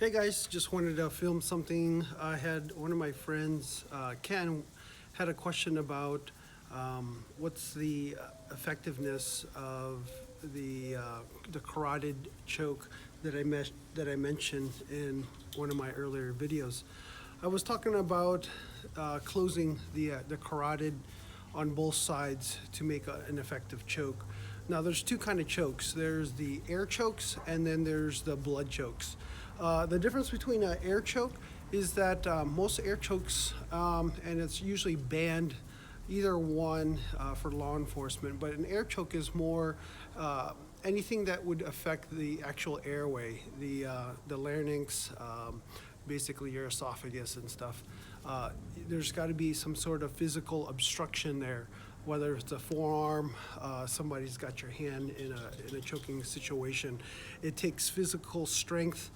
Hey guys, just wanted to film something. I had one of my friends, Ken, had a question about what's the effectiveness of the carotid choke that I mentioned in one of my earlier videos. I was talking about closing the carotid on both sides to make an effective choke. Now there's two kind of chokes. There's the air chokes and then there's the blood chokes. The difference between an air choke is that most air chokes, and it's usually banned, either one for law enforcement, but an air choke is more anything that would affect the actual airway, the larynx, basically your esophagus and stuff. There's got to be some sort of physical obstruction there, whether it's a forearm, somebody's got your hand in a choking situation. It takes physical strength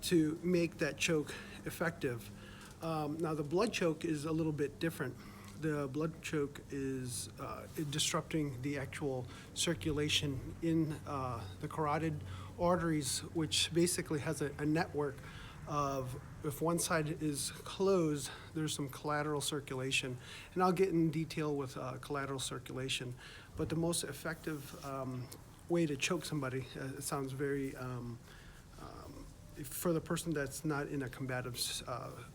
to make that choke effective. Now the blood choke is a little bit different. The blood choke is disrupting the actual circulation in the carotid arteries, which basically has a network of, if one side is closed, there's some collateral circulation. And I'll get in detail with collateral circulation. But the most effective way to choke somebody, it sounds very, for the person that's not in a combative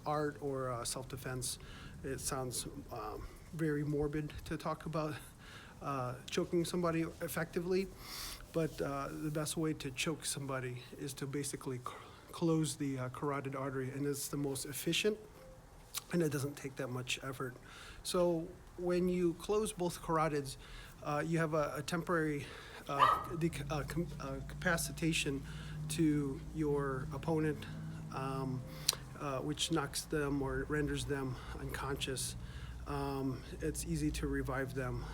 art or self-defense, it sounds very morbid to talk about choking somebody effectively. But the best way to choke somebody is to basically close the carotid artery, and it's the most efficient, and it doesn't take that much effort. So when you close both carotids, you have a temporary capacitation to your opponent, which knocks them or renders them unconscious. It's easy to revive them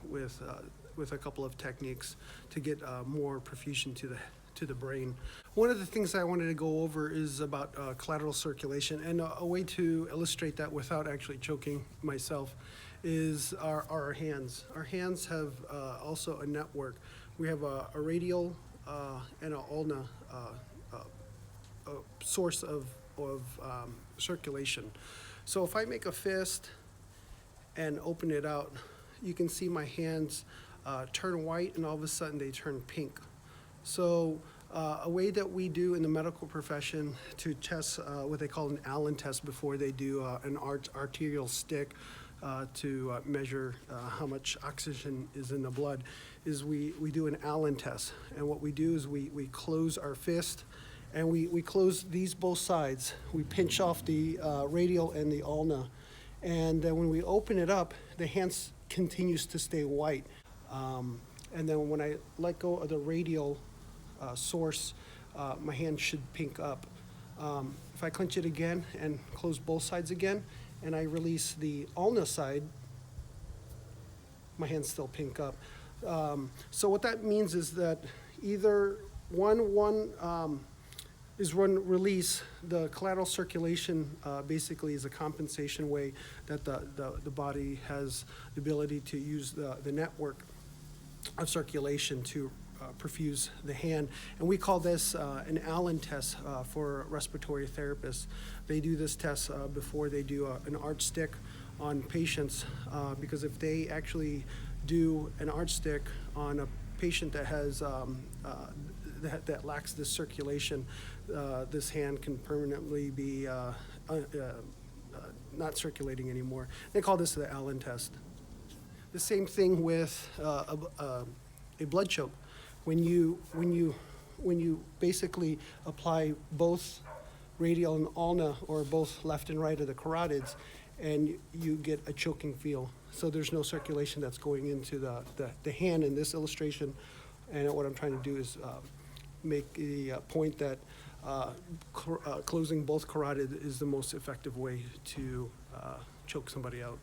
with a couple of techniques to get more perfusion to the brain. One of the things I wanted to go over is about collateral circulation, and a way to illustrate that without actually choking myself is our hands. Our hands have also a network. We have a radial and an ulna source of circulation. So if I make a fist and open it out, you can see my hands turn white, and all of a sudden they turn pink. So a way that we do in the medical profession to test what they call an Allen test before they do an arterial stick to measure how much oxygen is in the blood is we do an Allen test. And what we do is we close our fist, and we close these both sides. We pinch off the radial and the ulna. And then when we open it up, the hand continues to stay white. And then when I let go of the radial source, my hand should pink up. If I clench it again and close both sides again, and I release the ulna side, my hands still pink up. So what that means is that either one is release. The collateral circulation basically is a compensation way that the body has the ability to use the network of circulation to perfuse the hand. And we call this an Allen test for respiratory therapists. They do this test before they do an arch stick on patients, because if they actually do an arch stick on a patient that has that lacks this circulation, this hand can permanently be not circulating anymore. They call this the Allen test. The same thing with a blood choke. When you basically apply both radial and ulna, or both left and right of the carotids, and you get a choking feel. So there's no circulation that's going into the hand in this illustration. And what I'm trying to do is make the point that closing both carotid is the most effective way to choke somebody out.